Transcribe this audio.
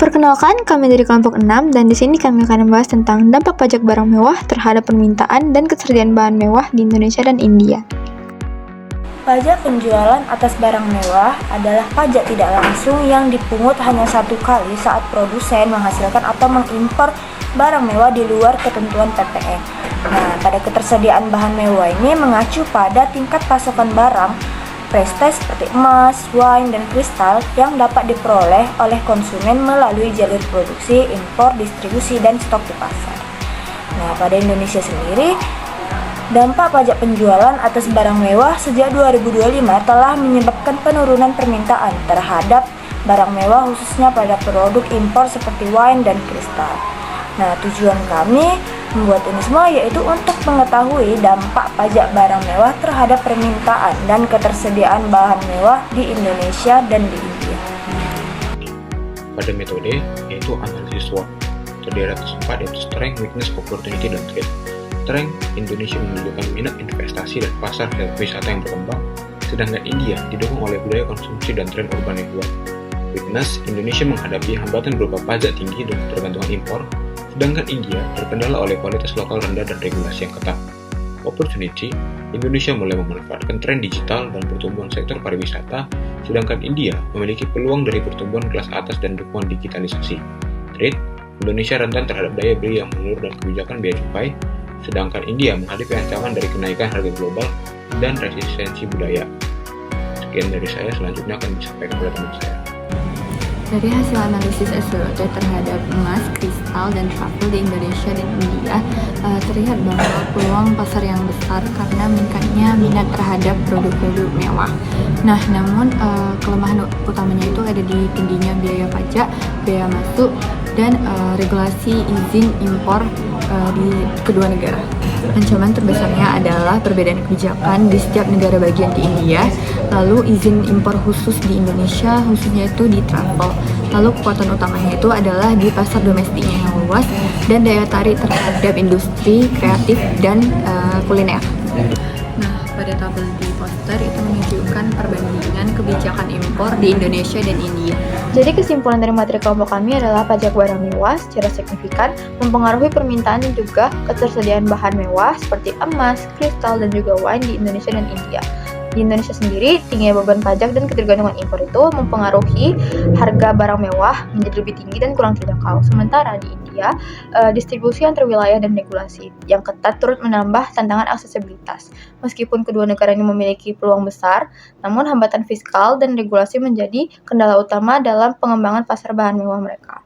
Perkenalkan, kami dari kelompok 6 dan di sini kami akan membahas tentang dampak pajak barang mewah terhadap permintaan dan ketersediaan bahan mewah di Indonesia dan India. Pajak penjualan atas barang mewah adalah pajak tidak langsung yang dipungut hanya satu kali saat produsen menghasilkan atau mengimpor barang mewah di luar ketentuan PPN. Nah, pada ketersediaan bahan mewah ini mengacu pada tingkat pasokan barang prestasi seperti emas, wine, dan kristal yang dapat diperoleh oleh konsumen melalui jalur produksi, impor, distribusi, dan stok di pasar. Nah, pada Indonesia sendiri, dampak pajak penjualan atas barang mewah sejak 2025 telah menyebabkan penurunan permintaan terhadap barang mewah khususnya pada produk impor seperti wine dan kristal. Nah, tujuan kami membuat ini semua yaitu untuk mengetahui dampak pajak barang mewah terhadap permintaan dan ketersediaan bahan mewah di Indonesia dan di India. Pada metode yaitu analisis SWOT, terdiri atas 4 yaitu Strength, Weakness, Opportunity, dan Threat. Strength, Indonesia menunjukkan minat investasi dan pasar wisata yang berkembang, sedangkan India didukung oleh budaya konsumsi dan tren urban yang kuat. Weakness, Indonesia menghadapi hambatan berupa pajak tinggi dan ketergantungan impor, sedangkan India terkendala oleh kualitas lokal rendah dan regulasi yang ketat. Opportunity, Indonesia mulai memanfaatkan tren digital dan pertumbuhan sektor pariwisata, sedangkan India memiliki peluang dari pertumbuhan kelas atas dan dukungan digitalisasi. Threat, Indonesia rentan terhadap daya beli yang menurun dan kebijakan bea cukai, sedangkan India menghadapi ancaman dari kenaikan harga global dan resistensi budaya. Sekian dari saya, selanjutnya akan disampaikan oleh teman saya. Dari hasil analisis SWOT terhadap emas, kristal, dan travel di Indonesia dan India, terlihat bahwa peluang pasar yang besar karena meningkatnya minat terhadap produk-produk mewah. Nah, namun kelemahan utamanya itu ada di tingginya biaya pajak, biaya masuk, dan regulasi izin impor di kedua negara. Ancaman terbesarnya adalah perbedaan kebijakan di setiap negara bagian di India, lalu izin impor khusus di Indonesia, khususnya itu di travel. Lalu kekuatan utamanya itu adalah di pasar domestiknya yang luas dan daya tarik terhadap industri kreatif dan kuliner. Nah, pada tabel di poster itu menunjukkan perbandingan kebijakan impor di Indonesia dan India. Jadi kesimpulan dari materi kelompok kami adalah pajak barang mewah secara signifikan mempengaruhi permintaan dan juga ketersediaan bahan mewah seperti emas, kristal, dan juga wine di Indonesia dan India. Di Indonesia sendiri, tingginya beban pajak dan ketergantungan impor itu mempengaruhi harga barang mewah menjadi lebih tinggi dan kurang terjangkau. Sementara di India, distribusi antar wilayah dan regulasi yang ketat turut menambah tantangan aksesibilitas. Meskipun kedua negara ini memiliki peluang besar, namun hambatan fiskal dan regulasi menjadi kendala utama dalam pengembangan pasar bahan mewah mereka.